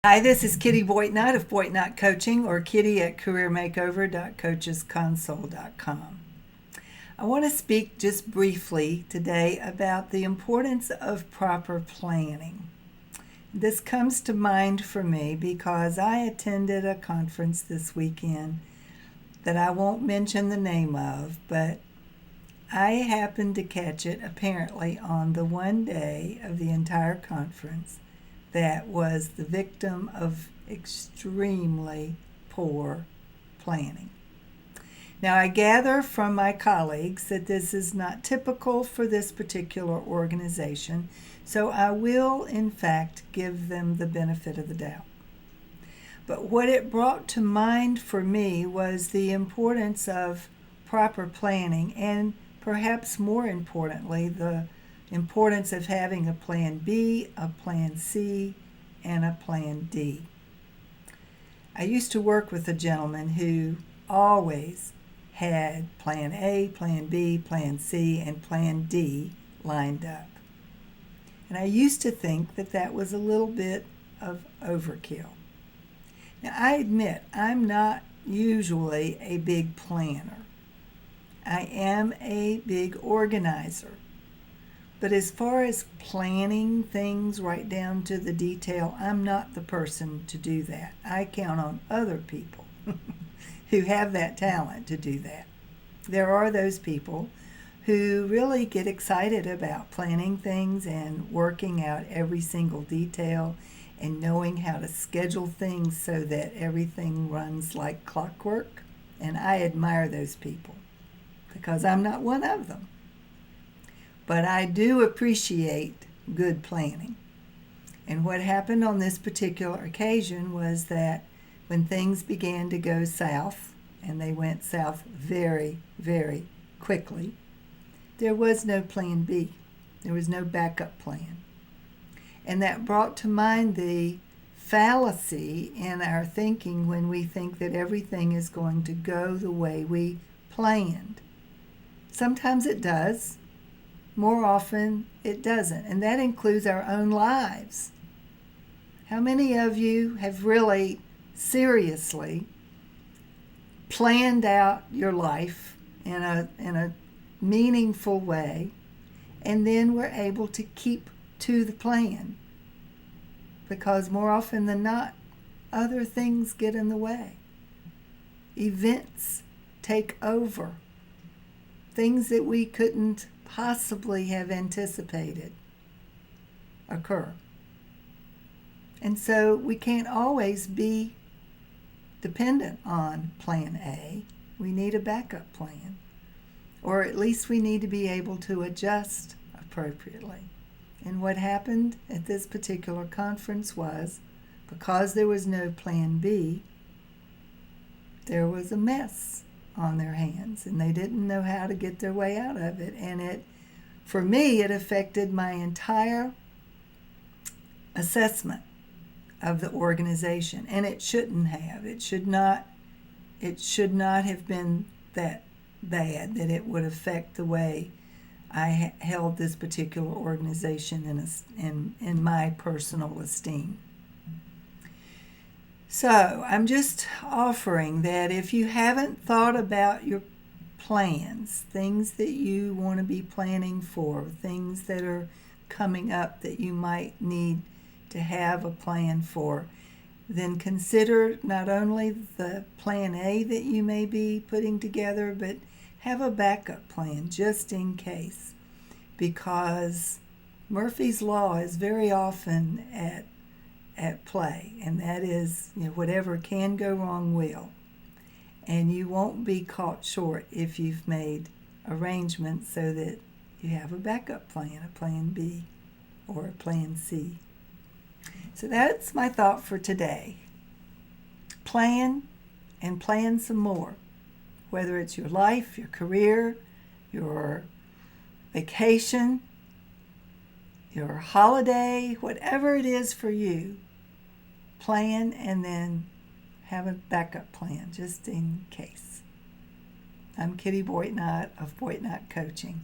Hi, this is Kitty Boitnott of Boitnott Coaching, or Kitty at careermakeover.coachesconsole.com. I want to speak just briefly today about the importance of proper planning. This comes to mind for me because I attended a conference this weekend that I won't mention the name of, but I happened to catch it apparently on the one day of the entire conference that was the victim of extremely poor planning. Now, I gather from my colleagues that this is not typical for this particular organization, so I will, in fact, give them the benefit of the doubt. But what it brought to mind for me was the importance of proper planning, and perhaps more importantly, the importance of having a plan B, a plan C, and a plan D. I used to work with a gentleman who always had plan A, plan B, plan C, and plan D lined up. And I used to think that that was a little bit of overkill. Now, I admit I'm not usually a big planner. I am a big organizer. But as far as planning things right down to the detail, I'm not the person to do that. I count on other people who have that talent to do that. There are those people who really get excited about planning things and working out every single detail and knowing how to schedule things so that everything runs like clockwork. And I admire those people because I'm not one of them. But I do appreciate good planning. And what happened on this particular occasion was that when things began to go south, and they went south very, very quickly, there was no plan B. There was no backup plan. And that brought to mind the fallacy in our thinking when we think that everything is going to go the way we planned. Sometimes it does. More often, it doesn't, and that includes our own lives. How many of you have really seriously planned out your life in a meaningful way, and then were able to keep to the plan? Because more often than not, other things get in the way. Events take over. Things that we couldn't possibly have anticipated occur. And so we can't always be dependent on plan A. We need a backup plan. Or at least we need to be able to adjust appropriately. And what happened at this particular conference was, because there was no plan B, there was a mess on their hands, and they didn't know how to get their way out of it. And for me, it affected my entire assessment of the organization, and it shouldn't have. It should not have been that bad that it would affect the way I held this particular organization in my personal esteem. So I'm just offering that if you haven't thought about your plans, things that you want to be planning for, things that are coming up that you might need to have a plan for, then consider not only the plan A that you may be putting together, but have a backup plan just in case. Because Murphy's Law is very often at play, and that is, whatever can go wrong will. And you won't be caught short if you've made arrangements so that you have a backup plan, a plan B or a plan C. So that's my thought for today. Plan and plan some more. Whether it's your life, your career, your vacation, your holiday, whatever it is for you, plan and then have a backup plan just in case. I'm Kitty Boitnott of Boitnott Coaching,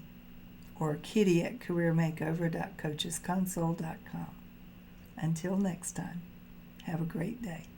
or Kitty at careermakeover.coachesconsole.com. Until next time. Have a great day.